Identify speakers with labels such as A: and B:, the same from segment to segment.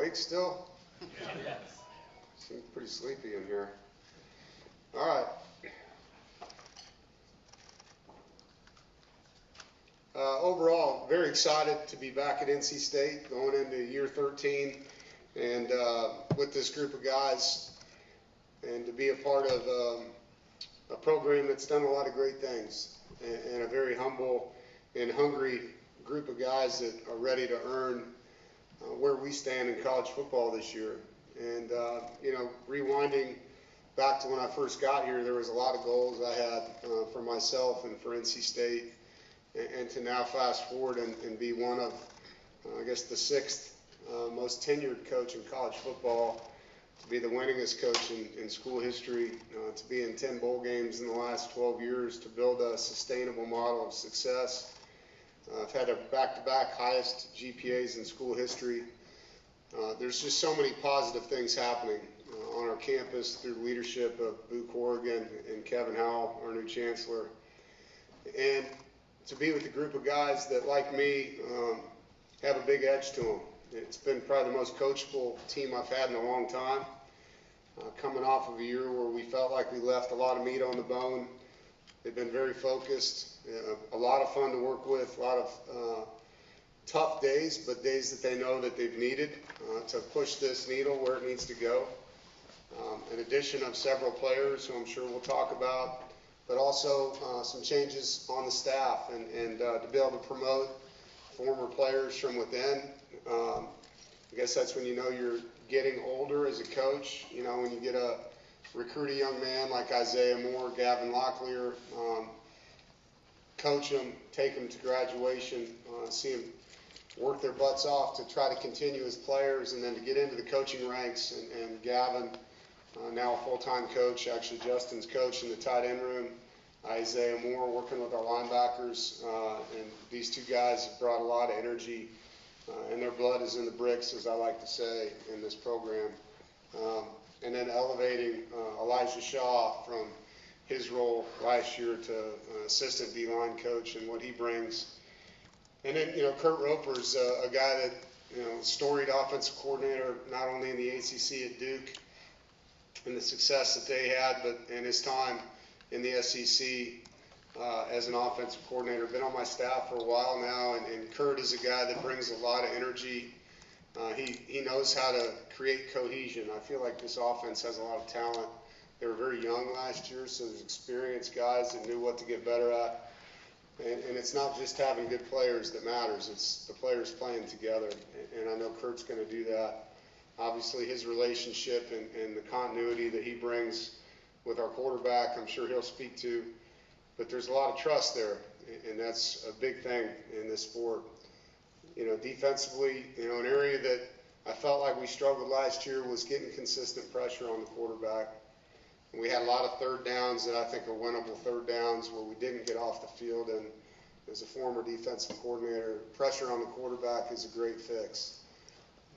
A: awake still?
B: Yes.
A: Seems pretty sleepy in here. All right. Overall, very excited to be back at NC State, going into year 13, and with this group of guys, and to be a part of a program that's done a lot of great things, and a very humble and hungry group of guys that are ready to earn where we stand in college football this year. And, rewinding back to when I first got here, there was a lot of goals I had for myself and for NC State. And to now fast forward and be one of, I guess, the sixth most tenured coach in college football, to be the winningest coach in school history, to be in 10 bowl games in the last 12 years, to build a sustainable model of success. I've had a back-to-back highest GPAs in school history. There's just so many positive things happening on our campus through the leadership of Boo Corrigan and Kevin Howell, our new chancellor. And to be with a group of guys that, like me, have a big edge to them. It's been probably the most coachable team I've had in a long time, coming off of a year where we felt like we left a lot of meat on the bone. They've been very focused, a lot of fun to work with, a lot of tough days, but days that they know that they've needed to push this needle where it needs to go. An addition of several players who I'm sure we'll talk about, but also some changes on the staff, and to be able to promote former players from within. I guess that's when you know you're getting older as a coach. You know, when you get a recruit a young man like Isaiah Moore, Gavin Locklear, coach them, take them to graduation, see them work their butts off to try to continue as players, and then to get into the coaching ranks, and Gavin, now a full-time coach, actually Justin's coach in the tight end room, Isaiah Moore working with our linebackers, and these two guys have brought a lot of energy, and their blood is in the bricks, as I like to say, in this program. And then elevating Elijah Shaw from his role last year to assistant D-line coach and what he brings. And then, Kurt Roper's a guy that, storied offensive coordinator, not only in the ACC at Duke and the success that they had, but in his time in the SEC as an offensive coordinator. Been on my staff for a while now, and Kurt is a guy that brings a lot of energy. He knows how to create cohesion. I feel like this offense has a lot of talent. They were very young last year, so there's experienced guys that knew what to get better at. And it's not just having good players that matters. It's the players playing together. And I know Kurt's going to do that. Obviously, his relationship and the continuity that he brings with our quarterback, I'm sure he'll speak to. But there's a lot of trust there, and that's a big thing in this sport. Defensively, an area that I felt like we struggled last year was getting consistent pressure on the quarterback. And we had a lot of third downs that I think are winnable third downs where we didn't get off the field. And as a former defensive coordinator, pressure on the quarterback is a great fix.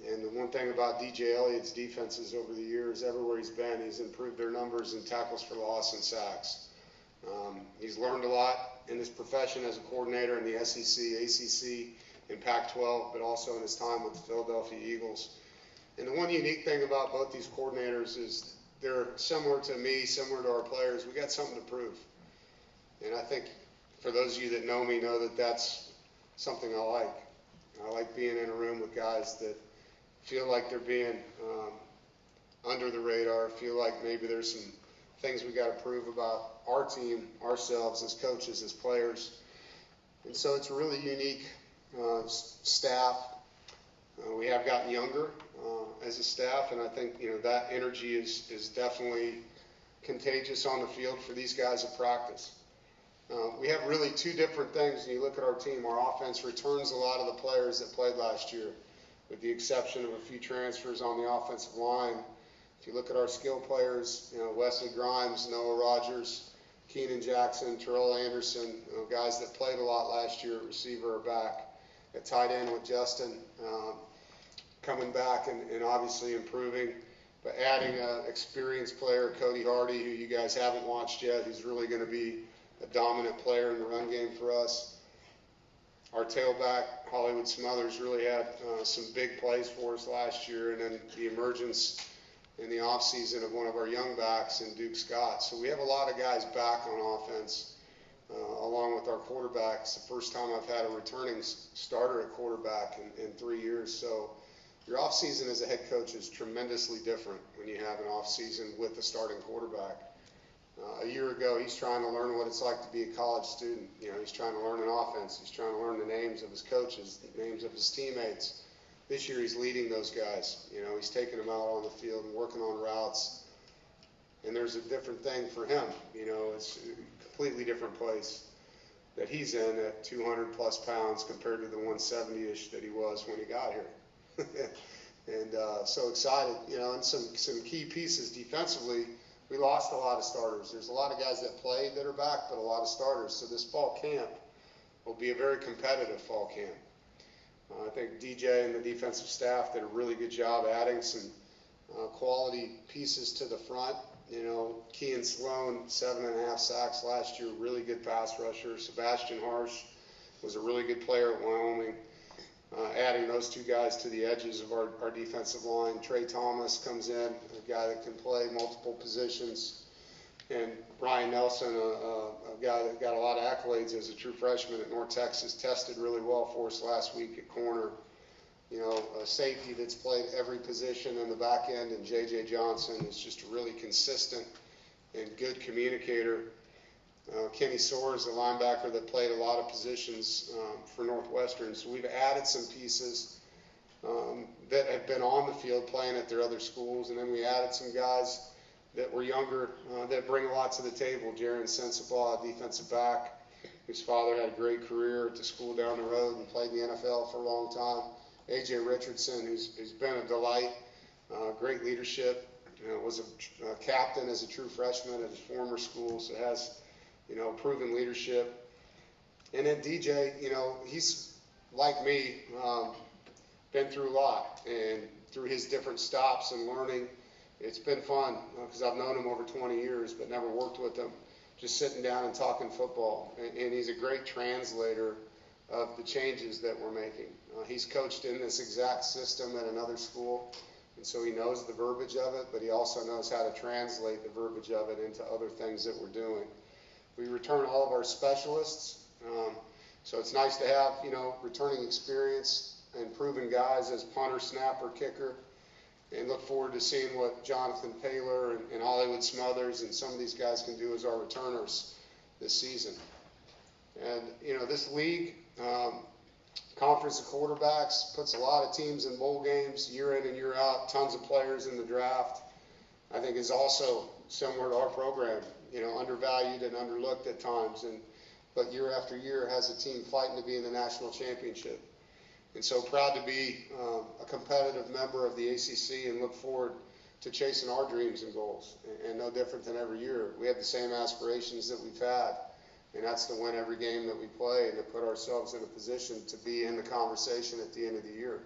A: And the one thing about DJ Elliott's defenses over the years, everywhere he's been, he's improved their numbers in tackles for loss and sacks. He's learned a lot in his profession as a coordinator in the SEC, ACC, and Pac-12, but also in his time with the Philadelphia Eagles. And the one unique thing about both these coordinators is they're similar to me, similar to our players. We got something to prove. And I think for those of you that know me know that that's something I like. I like being in a room with guys that feel like they're being under the radar, feel like maybe there's some things we got to prove about our team, ourselves as coaches, as players. And so it's a really unique staff. We have gotten younger as a staff, and I think that energy is definitely contagious on the field for these guys at practice. We have really two different things when you look at our team. Our offense returns a lot of the players that played last year, with the exception of a few transfers on the offensive line. If you look at our skill players, Wesley Grimes, Noah Rogers, Keenan Jackson, Terrell Anderson, guys that played a lot last year at receiver are back. At tight end with Justin coming back and obviously improving, but adding an experienced player, Cody Hardy, who you guys haven't watched yet, who's really going to be a dominant player in the run game for us. Our tailback, Hollywood Smothers, really had some big plays for us last year, and then the emergence in the offseason of one of our young backs in Duke Scott. So we have a lot of guys back on offense, along with our quarterbacks. The first time I've had a returning starter at quarterback in 3 years. So your offseason as a head coach is tremendously different when you have an offseason with a starting quarterback. A year ago, he's trying to learn what it's like to be a college student. He's trying to learn an offense. He's trying to learn the names of his coaches, the names of his teammates. This year, he's leading those guys. He's taking them out on the field and working on routes. And there's a different thing for him. It's a completely different place that he's in at 200 plus pounds compared to the 170-ish that he was when he got here. And so excited, and some key pieces defensively. We lost a lot of starters. There's a lot of guys that played that are back, but a lot of starters. So this fall camp will be a very competitive fall camp. I think DJ and the defensive staff did a really good job adding some quality pieces to the front. Kean Sloan, 7.5 sacks last year, really good pass rusher. Sebastian Harsh was a really good player at Wyoming. Adding those two guys to the edges of our defensive line. Trey Thomas comes in, a guy that can play multiple positions. And Ryan Nelson, a guy that got a lot of accolades as a true freshman at North Texas, tested really well for us last week at corner. A safety that's played every position in the back end, and J.J. Johnson is just a really consistent and good communicator. Kenny Soares, a linebacker that played a lot of positions for Northwestern. So we've added some pieces that have been on the field playing at their other schools, and then we added some guys that were younger that bring a lot to the table. Jaron Sensabaugh, defensive back, whose father had a great career at the school down the road and played in the NFL for a long time. A.J. Richardson, who's been a delight, great leadership, was a captain as a true freshman at his former school, so has proven leadership. And then DJ, he's like me, been through a lot, and through his different stops and learning, it's been fun because I've known him over 20 years but never worked with him, just sitting down and talking football. And he's a great translator of the changes that we're making. He's coached in this exact system at another school, and so he knows the verbiage of it, but he also knows how to translate the verbiage of it into other things that we're doing. We return all of our specialists, so it's nice to have, returning experience and proven guys as punter, snapper, kicker, and look forward to seeing what Jonathan Paylor and Hollywood Smothers and some of these guys can do as our returners this season. And, this league, conference of quarterbacks, puts a lot of teams in bowl games year in and year out, tons of players in the draft. I think is also similar to our program, undervalued and underlooked at times, but year after year has a team fighting to be in the national championship. And so proud to be a competitive member of the ACC and look forward to chasing our dreams and goals. And no different than every year. We have the same aspirations that we've had, and that's to win every game that we play and to put ourselves in a position to be in the conversation at the end of the year.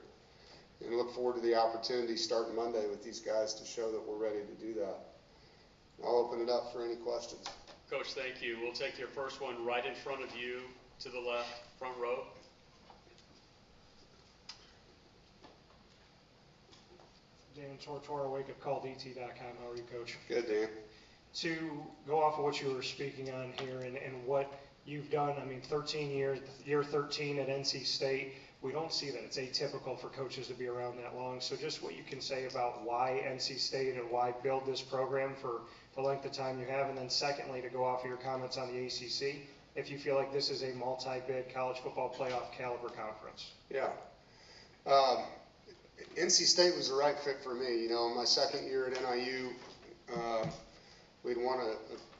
A: And look forward to the opportunity starting Monday with these guys to show that we're ready to do that. I'll open it up for any questions.
B: Coach, thank you. We'll take your first one right in front of you to the left, front row.
C: Dan Tortora, wakeupcalldt.com. How are you, Coach?
A: Good, Dan.
C: To go off of what you were speaking on here and what you've done, 13 years, year 13 at NC State, we don't see that. It's atypical for coaches to be around that long. So just what you can say about why NC State and why build this program for the length of time you have. And then secondly, to go off of your comments on the ACC, if you feel like this is a multi-bid college football playoff caliber conference.
A: Yeah. NC State was the right fit for me. In my second year at NIU, we'd won a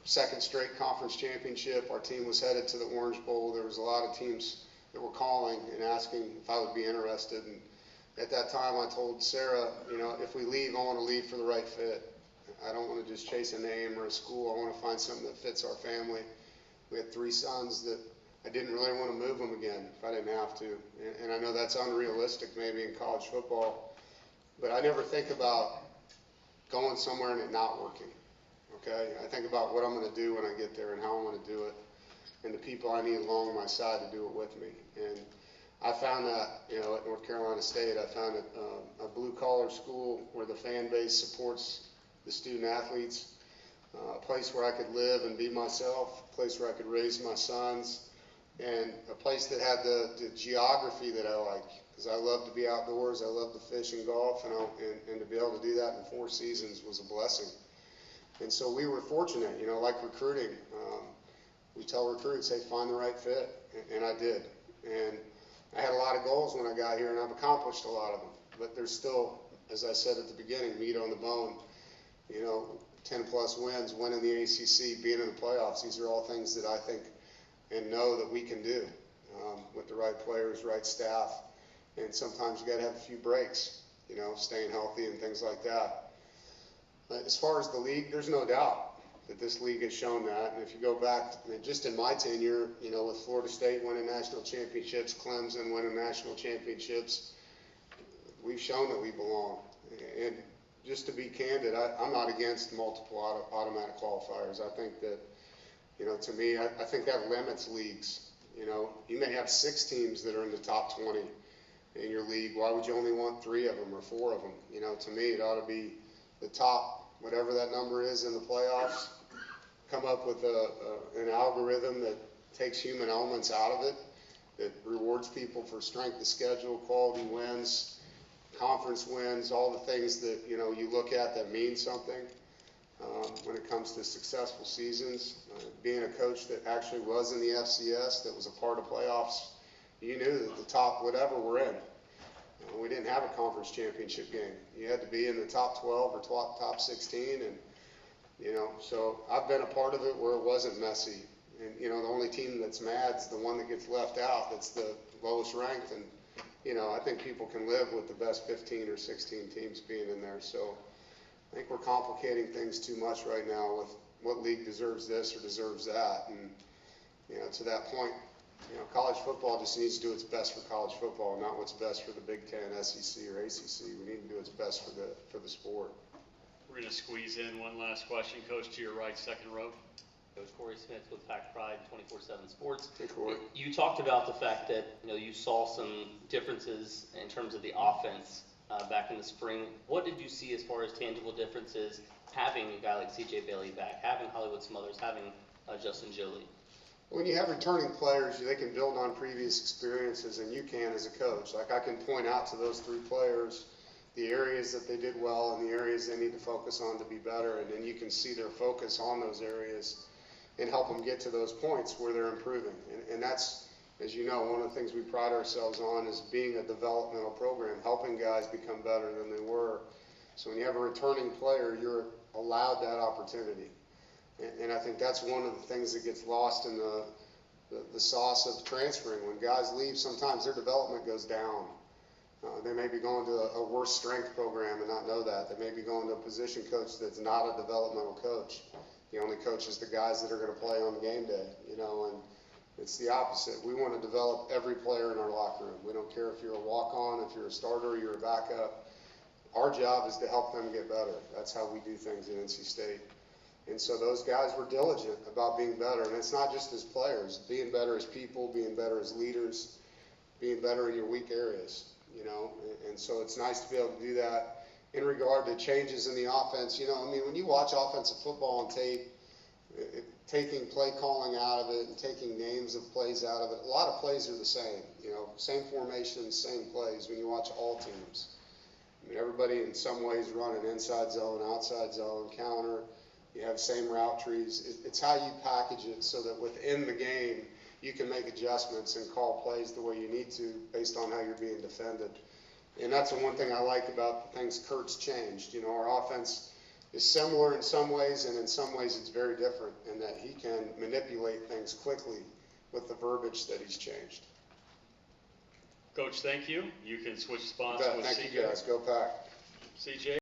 A: second straight conference championship. Our team was headed to the Orange Bowl. There was a lot of teams that were calling and asking if I would be interested. And at that time, I told Sarah, if we leave, I want to leave for the right fit. I don't want to just chase a name or a school. I want to find something that fits our family. We had 3 sons that I didn't really want to move them again if I didn't have to. And I know that's unrealistic maybe in college football, but I never think about going somewhere and it not working. Okay? I think about what I'm going to do when I get there and how I'm going to do it. and the people I need along my side to do it with me. And I found that, you know, at North Carolina State, I found it a blue-collar school where the fan base supports the student athletes, a place where I could live and be myself, a place where I could raise my sons, and a place that had the geography that I like, because I love to be outdoors, I love to fish and golf, and to be able to do that in 4 seasons was a blessing. And so we were fortunate, you know, like recruiting. We tell recruits, hey, find the right fit, and I did. And I had a lot of goals when I got here, and I've accomplished a lot of them. But there's still, as I said at the beginning, meat on the bone. You know, 10-plus wins, winning the ACC, being in the playoffs. These are all things that I think and know that we can do with the right players, right staff. And sometimes you got to have a few breaks, you know, staying healthy and things like that. As far as the league, there's no doubt that this league has shown that. And if you go back, I mean, just in my tenure, you know, with Florida State winning national championships, Clemson winning national championships, we've shown that we belong. And just to be candid, I'm not against multiple automatic qualifiers. I think that, you know, to me, I think that limits leagues. You know, you may have 6 teams that are in the top 20 in your league. Why would you only want 3 of them or 4 of them? You know, to me, it ought to be the top, whatever that number is in the playoffs, come up with an algorithm that takes human elements out of it, that rewards people for strength of schedule, quality wins, conference wins, all the things that, you know, you look at that mean something when it comes to successful seasons. Being a coach that actually was in the FCS, that was a part of playoffs, you knew that the top whatever we're in. We didn't have a conference championship game. You had to be in the top 12 or top 16, and you know, so I've been a part of it where it wasn't messy. And you know, the only team that's mad is the one that gets left out. That's the lowest ranked, and you know, I think people can live with the best 15 or 16 teams being in there. So I think we're complicating things too much right now with what league deserves this or deserves that. And you know, to that point, you know, college football just needs to do its best for college football, not what's best for the Big Ten, SEC, or ACC. We need to do its best for the sport.
B: We're going to squeeze in one last question. Coach, to your right, second row.
D: Coach Corey Smith with Pack Pride 24/7 Sports.
A: Hey, Corey.
D: You talked about the fact that, you know, you saw some differences in terms of the offense back in the spring. What did you see as far as tangible differences having a guy like C.J. Bailey back, having Hollywood Smothers, having Justin Jolie?
A: When you have returning players, they can build on previous experiences, and you can as a coach. Like I can point out to those 3 players the areas that they did well and the areas they need to focus on to be better, and then you can see their focus on those areas and help them get to those points where they're improving. And that's, as you know, one of the things we pride ourselves on is being a developmental program, helping guys become better than they were. So when you have a returning player, you're allowed that opportunity. And I think that's one of the things that gets lost in the sauce of transferring. When guys leave, sometimes their development goes down. They may be going to a worse strength program and not know that. They may be going to a position coach that's not a developmental coach. He only coaches the guys that are going to play on game day, you know, and it's the opposite. We want to develop every player in our locker room. We don't care if you're a walk-on, if you're a starter, you're a backup. Our job is to help them get better. That's how we do things at NC State. And so those guys were diligent about being better. And it's not just as players, being better as people, being better as leaders, being better in your weak areas, you know. And so it's nice to be able to do that. In regard to changes in the offense, you know, I mean, when you watch offensive football on tape, taking play calling out of it and taking names of plays out of it, a lot of plays are the same, you know, same formations, same plays when you watch all teams. I mean, everybody in some ways run an inside zone, outside zone, counter. You have same route trees. It's how you package it so that within the game you can make adjustments and call plays the way you need to based on how you're being defended. And that's the one thing I like about the things Kurt's changed. You know, our offense is similar in some ways, and in some ways it's very different in that he can manipulate things quickly with the verbiage that he's changed.
B: Coach, thank you. You can switch spots with
A: Thank
B: CJ.
A: you guys. Go Pack.
B: CJ.